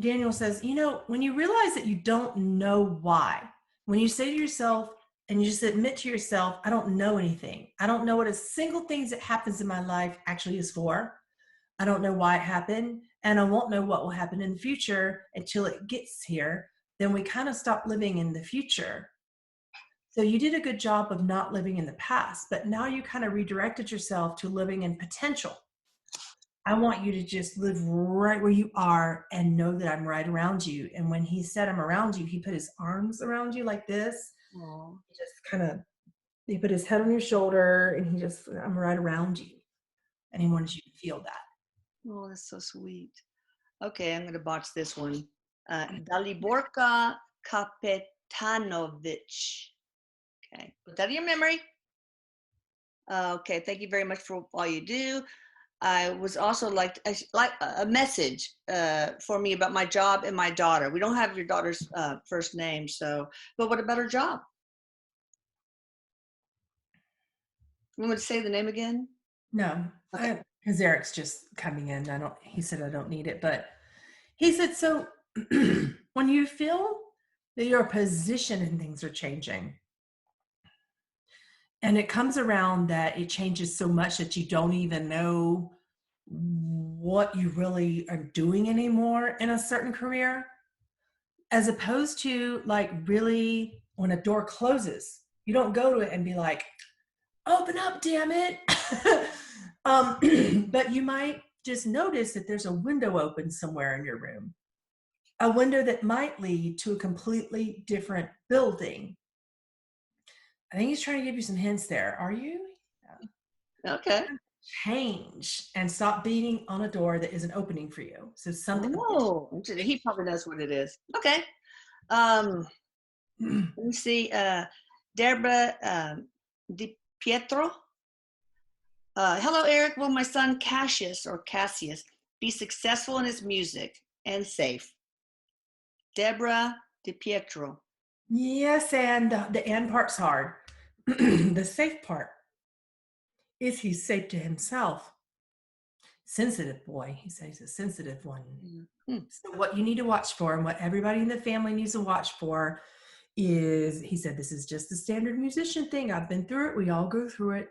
Daniel says, when you realize that you don't know why, when you say to yourself and you just admit to yourself, I don't know anything. I don't know what a single thing that happens in my life actually is for. I don't know why it happened, and I won't know what will happen in the future until it gets here. Then we kind of stop living in the future. So you did a good job of not living in the past, but now you kind of redirected yourself to living in potential. I want you to just live right where you are and know that I'm right around you. And when he said I'm around you, he put his arms around you like this. Aw. He just kind of, he put his head on your shoulder and he just, I'm right around you. And he wanted you to feel that. Oh, that's so sweet. Okay, I'm going to botch this one. Daliborka Kapetanovich. Okay, put that in your memory. Okay, thank you very much for all you do. I was also like a message for me about my job and my daughter. We don't have your daughter's first name, but what about her job? You want me to say the name again? No, Okay. because Eric's just coming in. He said, I don't need it. But he said, so when you feel that your position and things are changing, and it comes around that it changes so much that you don't even know what you really are doing anymore in a certain career, as opposed to like really when a door closes, you don't go to it and be like, open up, damn it. But you might just notice that there's a window open somewhere in your room, a window that might lead to a completely different building. I think he's trying to give you some hints there. Are you? Okay. Change and stop beating on a door that isn't opening for you. So something. Oh, he probably knows what it is. Okay. Um, let me see. Deborah Di Pietro. Hello, Eric. Will my son Cassius be successful in his music and safe? Deborah Di Pietro. Yes, and the and part's hard. The safe part is he's safe to himself. Sensitive boy. He says he's a sensitive one. Hmm. So what you need to watch for and what everybody in the family needs to watch for is, he said, this is just a standard musician thing. I've been through it. We all go through it.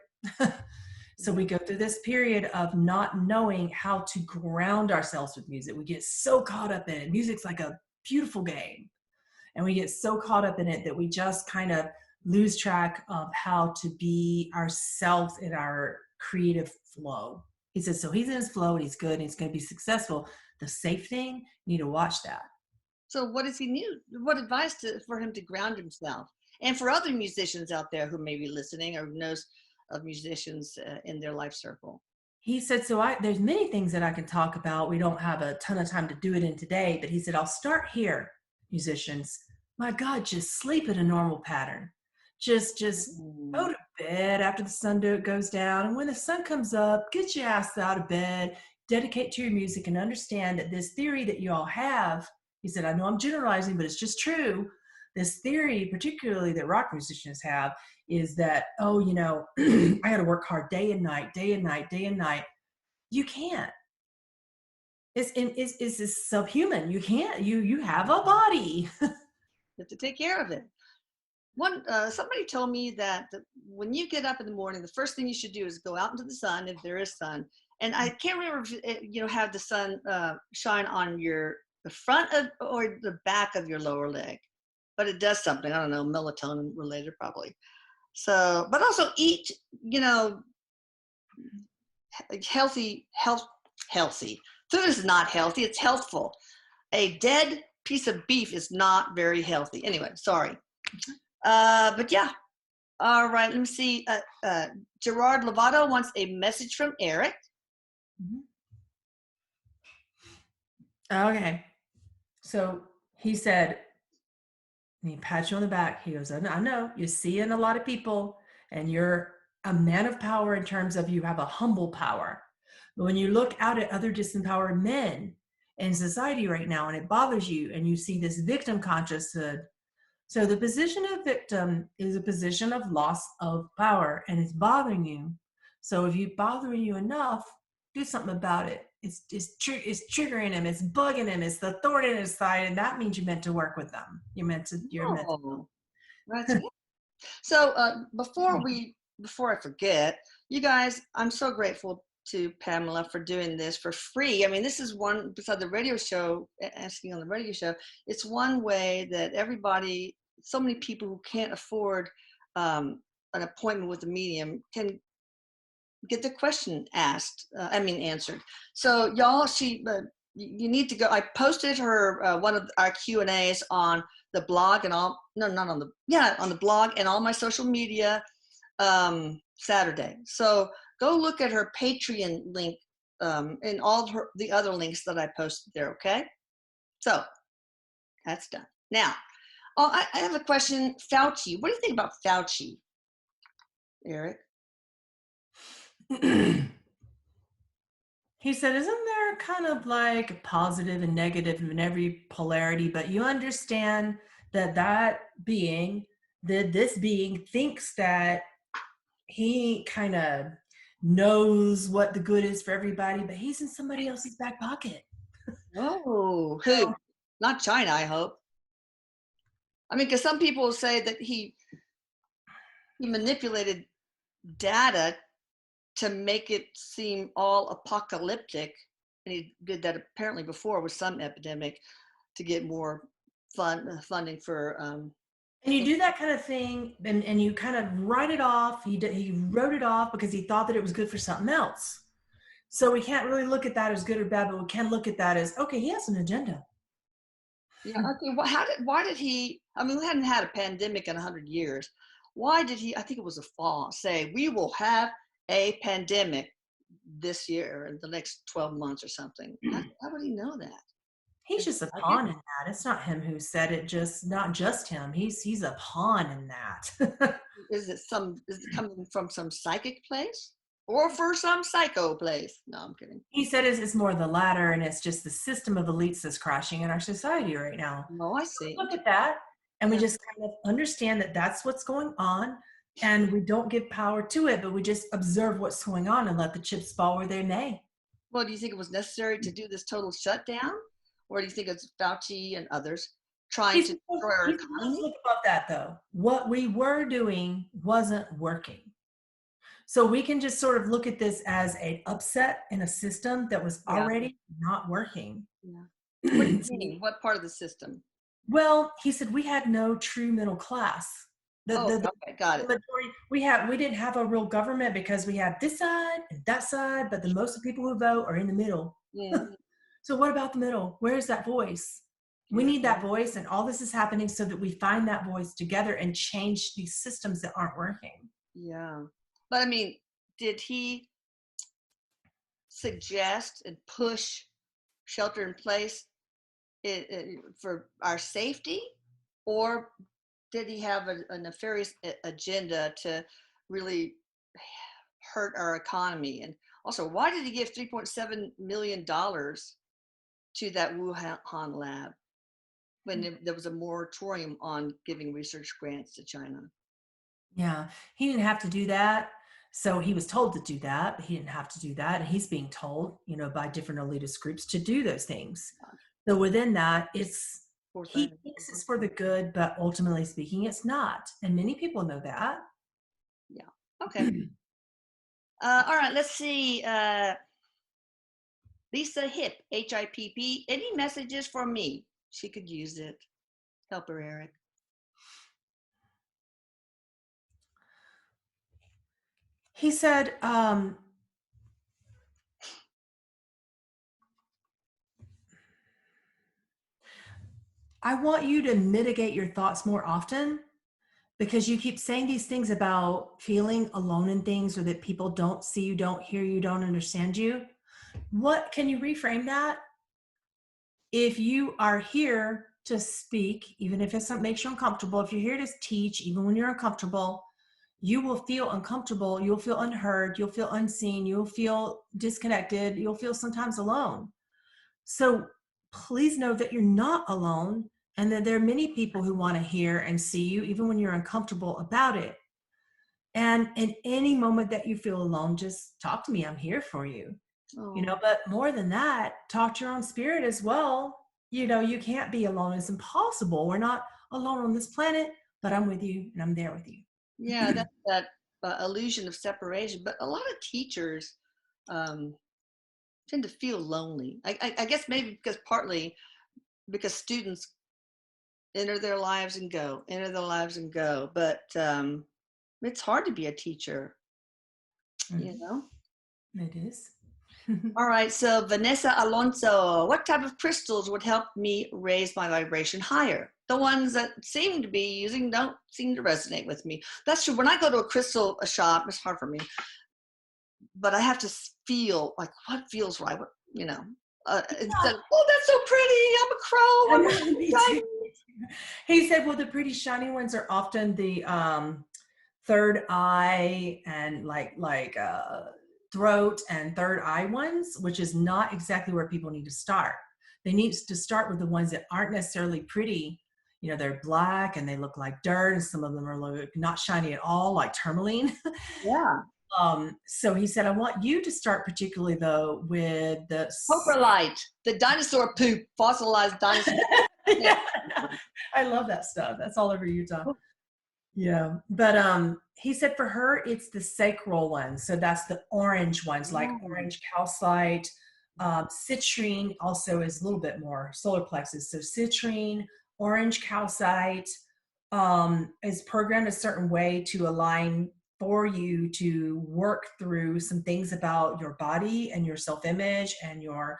So we go through this period of not knowing how to ground ourselves with music. We get so caught up in it. Music's like a beautiful game. And we get so caught up in it that we just kind of lose track of how to be ourselves in our creative flow. He says, so he's in his flow and he's good and he's going to be successful. The safe thing, you need to watch that. So what does he need? What advice for him to ground himself? And for other musicians out there who may be listening or knows of musicians in their life circle. He said, so there's many things that I can talk about. We don't have a ton of time to do it in today, but he said, I'll start here, musicians. My God, just sleep in a normal pattern. Just go to bed after the sun goes down. And when the sun comes up, get your ass out of bed, dedicate to your music, and understand that this theory that you all have, he said, I know I'm generalizing, but it's just true. This theory, particularly that rock musicians have, is that, oh, I got to work hard day and night, day and night, day and night. You can't. It's subhuman. You can't. You have a body. You have to take care of it. Somebody told me that when you get up in the morning, the first thing you should do is go out into the sun if there is sun. And I can't remember if have the sun shine on the front of or the back of your lower leg, but it does something. I don't know, melatonin related probably. So, but also eat, healthy. Food is not healthy. It's healthful. A dead piece of beef is not very healthy. Anyway, sorry. But yeah. All right. Let me see. Gerard Lovato wants a message from Erik. Okay. So he said, And he pats you on the back. He goes, I know you're seeing a lot of people and you're a man of power in terms of you have a humble power. But when you look out at other disempowered men in society right now and it bothers you and you see this victim consciousness, so the position of victim is a position of loss of power and it's bothering you. So if it's bothering you enough, do something about it. It's triggering him. It's bugging him. It's the thorn in his side, and that means you're meant to work with them. You're meant Oh, that's good. So before I forget, you guys, I'm so grateful to Pamela for doing this for free. I mean, this is one, beside the radio show, asking on the radio show, it's one way that everybody, so many people who can't afford an appointment with a medium can get the question answered. So y'all, you need to go. I posted her one of our Q&As on the blog and all, no, not on the, yeah, on the blog and all my social media Saturday. So go look at her Patreon link and all the other links that I posted there, okay? So that's done. Now, I have a question. Fauci, what do you think about Fauci, Erik? He said, isn't there kind of like positive and negative in every polarity, but you understand that this being thinks that he kind of knows what the good is for everybody, but he's in somebody else's back pocket. Oh, who? Not China, I hope. I mean, because some people say that he manipulated data to make it seem all apocalyptic, and he did that apparently before with some epidemic to get more funding for. And you do that kind of thing, and you kind of write it off. He wrote it off because he thought that it was good for something else. So we can't really look at that as good or bad, but we can look at that as, okay, he has an agenda. Yeah. Okay. Well, why did he? I mean, we hadn't had a pandemic in 100 years. Why did he? I think it was a fall. Say we will have a pandemic this year in the next 12 months or something. How would he know that? He's just a pawn in that. It's not him who said it. Not just him. He's a pawn in that. Is it coming from some psychic place or for some psycho place? No, I'm kidding. He said it's more the latter, and it's just the system of elites that's crashing in our society right now. Oh, I see. Look at that, and we just kind of understand that that's what's going on, and we don't give power to it, but we just observe what's going on and let the chips fall where they may. Well, do you think it was necessary to do this total shutdown, or do you think it's Fauci and others trying to destroy our economy? Let's look about that though. What we were doing wasn't working. So we can just sort of look at this as an upset in a system that was already not working. Yeah. What do you mean? What part of the system? Well, he said we had no true middle class. Okay, got it. We didn't have a real government because we had this side and that side, but the most of the people who vote are in the middle. Mm-hmm. So what about the middle? Where's that voice? We need that voice, and all this is happening so that we find that voice together and change these systems that aren't working. Yeah. But I mean, did he suggest and push shelter in place for our safety, or did he have a nefarious agenda to really hurt our economy? And also, why did he give $3.7 million to that Wuhan lab when there was a moratorium on giving research grants to China? Yeah, he didn't have to do that. So he was told to do that, but he didn't have to do that. And he's being told, by different elitist groups to do those things. So within that, he thinks it's for the good, but ultimately speaking, it's not. And many people know that. Yeah. Okay. All right. Let's see. Lisa Hip, HIPP. Any messages for me? She could use it. Help her, Erik. He said, I want you to mitigate your thoughts more often, because you keep saying these things about feeling alone in things, or that people don't see you, don't hear you, don't understand you. What can you reframe that? If you are here to speak, even if it's something makes you uncomfortable. If you're here to teach, even when you're uncomfortable, you will feel uncomfortable. You'll feel unheard. You'll feel unseen. You'll feel disconnected. You'll feel sometimes alone. So please know that you're not alone and that there are many people who want to hear and see you, even when you're uncomfortable about it. And in any moment that you feel alone, just talk to me. I'm here for you. Oh. But more than that, talk to your own spirit as well. You can't be alone. It's impossible. We're not alone on this planet, but I'm with you and I'm there with you. Yeah, that's that illusion of separation. But a lot of teachers um, tend to feel lonely. I guess maybe partly because students enter their lives and go, enter their lives and go. But it's hard to be a teacher, you Mhm. know? It is. All right, so Vanessa Alonso, what type of crystals would help me raise my vibration higher? The ones that seem to be using don't seem to resonate with me. That's true. When I go to a shop, it's hard for me, but I have to feel like what feels right. Instead of, oh, that's so pretty. I'm a crow. I'm Me too. He said, well, the pretty shiny ones are often the third eye and throat and third eye ones, which is not exactly where people need to start. They need to start with the ones that aren't necessarily pretty. They're black and they look like dirt, and some of them are not shiny at all, like tourmaline. Yeah. So he said, I want you to start particularly though with the Coprolite, the dinosaur poop, fossilized dinosaur. yeah, I love that stuff. That's all over Utah. Yeah. But he said for her it's the sacral ones. So that's the orange ones, like orange calcite. Citrine also is a little bit more solar plexus. So citrine, orange calcite is programmed a certain way to align for you to work through some things about your body and your self-image and your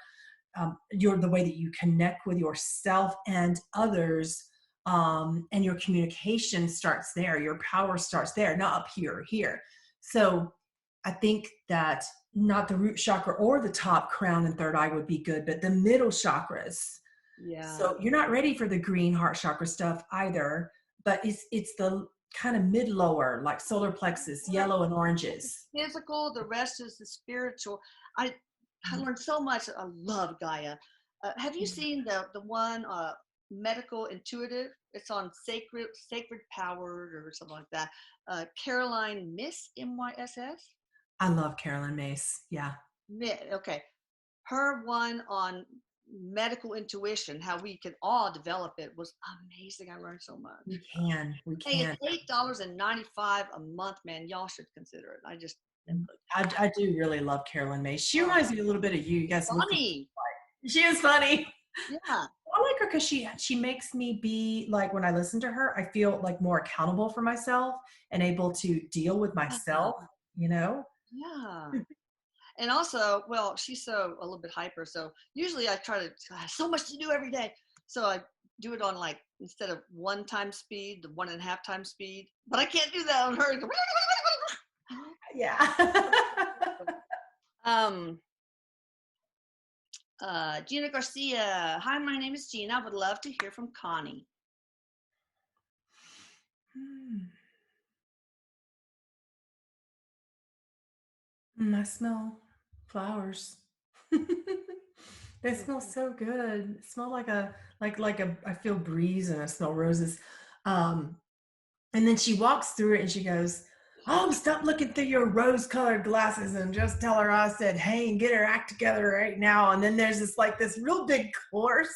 the way that you connect with yourself and others, and your communication starts there. Your power starts there, not up here or here. So I think that not the root chakra or the top crown and third eye would be good, but the middle chakras. Yeah. So you're not ready for the green heart chakra stuff either, but it's the kind of mid lower, like solar plexus, yellow and oranges. Physical, the rest is the spiritual. I learned so much. I love Gaia. Have you seen the one medical intuitive? It's on sacred power or something like that. Caroline Myss. I love Carolyn Mace. Yeah. Okay, her one on medical intuition, how we can all develop it, was amazing. I learned so much. We can. Hey, it's $8.95 a month, man. Y'all should consider it. I just I do really love Carolyn May. She reminds me a little bit of you. You guys look funny. She is funny. Yeah. I like her because she makes me be like, when I listen to her, I feel like more accountable for myself and able to deal with myself, Yeah. And also, well, she's a little bit hyper. So usually I I have so much to do every day. So I do it on instead of 1 time speed, the 1.5 times speed. But I can't do that on her. Yeah. Gina Garcia. Hi, my name is Gina. I would love to hear from Connie. I smell flowers. They smell so good. It smell like I feel breeze and I smell roses. And then she walks through it and she goes, "Oh, stop looking through your rose-colored glasses and just tell her I said, hey, and get her act together right now." And then there's this real big course,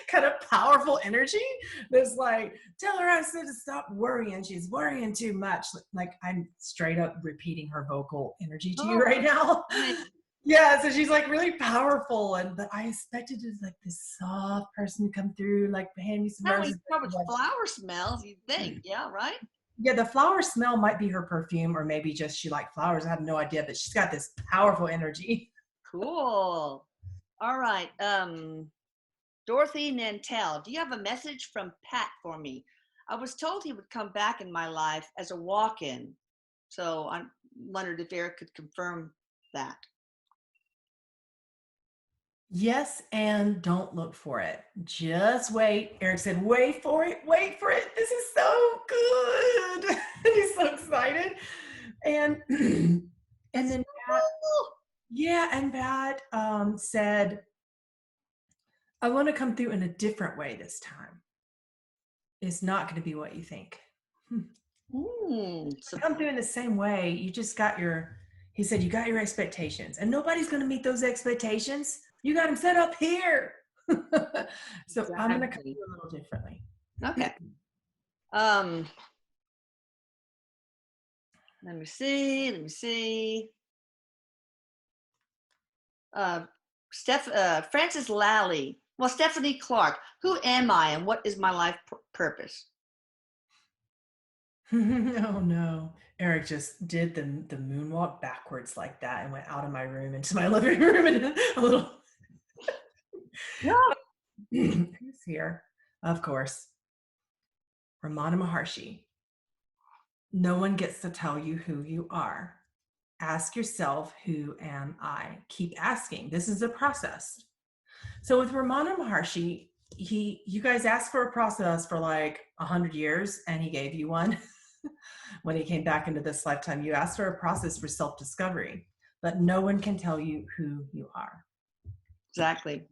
kind of powerful energy that's like, "Tell her I said to stop worrying. She's worrying too much." Like I'm straight up repeating her vocal energy to you right now. Yeah, so she's really powerful, but I expected it like this soft person to come through, like hand me some roses. With flower smells, you think, yeah, right? Yeah, the flower smell might be her perfume, or maybe just she liked flowers. I have no idea, but she's got this powerful energy. Cool. All right. Dorothy Nantel, do you have a message from Pat for me? I was told he would come back in my life as a walk-in. So I wondered if Erik could confirm that. Yes, and don't look for it. Just wait. Eric said, wait for it, wait for it. This is so good. And he's so excited. And and then Pat, yeah, and Pat said, I want to come through in a different way this time. It's not going to be what you think. So Come through in the same way. You just got your, he said, you got your expectations, and nobody's going to meet those expectations. You got them set up here. So I'm going to come exactly. through a little differently. Okay. Let me see. Frances Lally. Well, Stephanie Clark. Who am I and what is my life purpose? Oh no. Eric just did the moonwalk backwards like that and went out of my room into my living room and a little who's here? Of course. Ramana Maharshi. No one gets to tell you who you are. Ask yourself, who am I? Keep asking. This is a process. So with Ramana Maharshi, you guys asked for a process for like 100 years and he gave you one. When he came back into this lifetime, you asked for a process for self-discovery, but no one can tell you who you are. Exactly.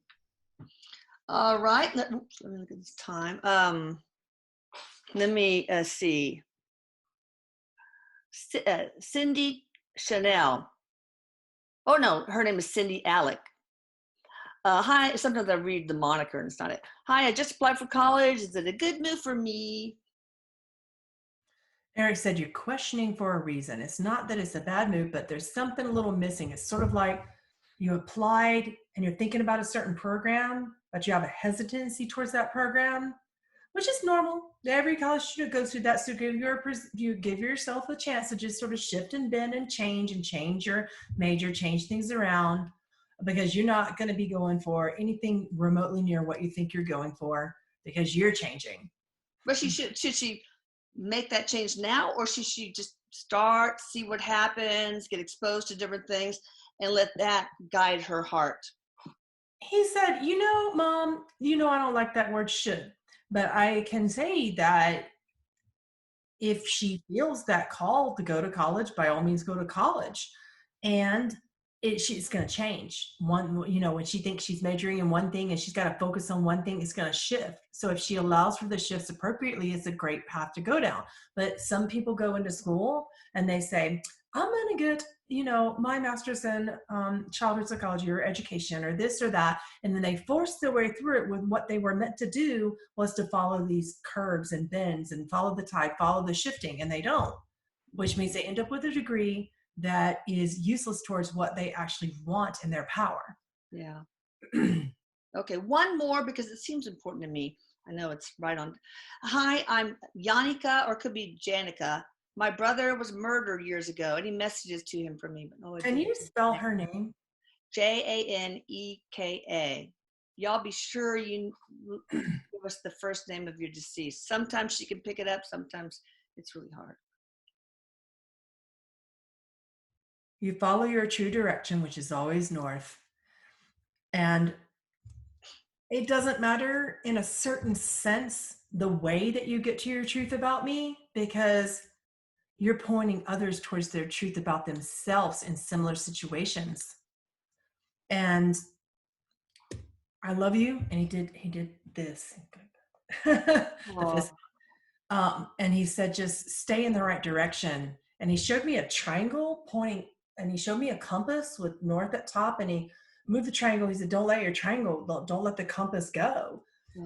All right. Let me look at this time. Let me see. Cindy Chanel. Oh no, her name is Cindy Alec. Hi, sometimes I read the moniker and it's not it. Hi, I just applied for college. Is it a good move for me? Eric said, you're questioning for a reason. It's not that it's a bad move, but there's something a little missing. It's sort of like you applied and you're thinking about a certain program, but you have a hesitancy towards that program, which is normal. Every college student goes through that. So you give yourself a chance to just sort of shift and bend and change your major, change things around, because you're not going to be going for anything remotely near what you think you're going for because you're changing. But should she make that change now, or should she just start, see what happens, get exposed to different things, and let that guide her heart? He said, Mom, I don't like that word should, but I can say that if she feels that call to go to college, by all means, go to college. And she's going to change when she thinks she's majoring in one thing and she's got to focus on one thing, it's going to shift. So if she allows for the shifts appropriately, it's a great path to go down. But some people go into school and they say, I'm going to get, my master's in childhood psychology or education or this or that. And then they force their way through it with what they were meant to do was to follow these curves and bends and follow the tide, follow the shifting, and they don't, which means they end up with a degree that is useless towards what they actually want in their power. Yeah. Okay, one more because it seems important to me. I know it's right on. Hi, I'm Yanika, or it could be Janica. My brother was murdered years ago. Any messages to him from me? But no, Can you spell her name? Janeka. Y'all be sure you give us the first name of your deceased. Sometimes she can pick it up. Sometimes it's really hard. You follow your true direction, which is always north. And it doesn't matter in a certain sense the way that you get to your truth about me, because you're pointing others towards their truth about themselves in similar situations. And I love you. And he did this. And he said, just stay in the right direction. And he showed me a triangle pointing, and he showed me a compass with north at top, and he moved the triangle. He said, don't let your triangle, don't let the compass go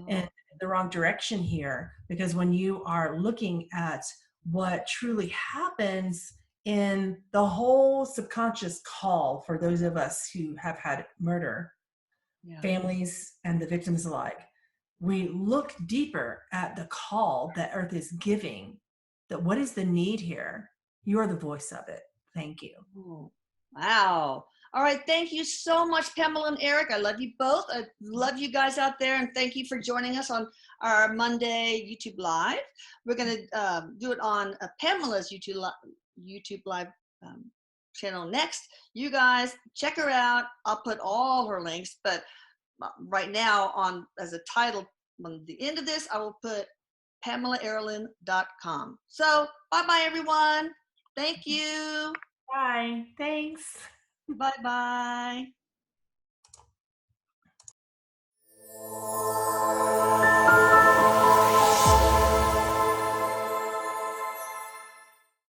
in the wrong direction here. Because when you are looking at what truly happens in the whole subconscious call for those of us who have had murder, families and the victims alike, we look deeper at the call that Earth is giving, that what is the need here? You're the voice of it. Thank you. Oh, wow. All right. Thank you so much, Pamela and Eric. I love you both. I love you guys out there. And thank you for joining us on our Monday YouTube Live. We're going to do it on Pamela's YouTube Live channel next. You guys check her out. I'll put all her links, but right now on as a title on the end of this, I will put PamelaErlin.com. So bye-bye, everyone. Thank you. Bye. Thanks. Bye-bye.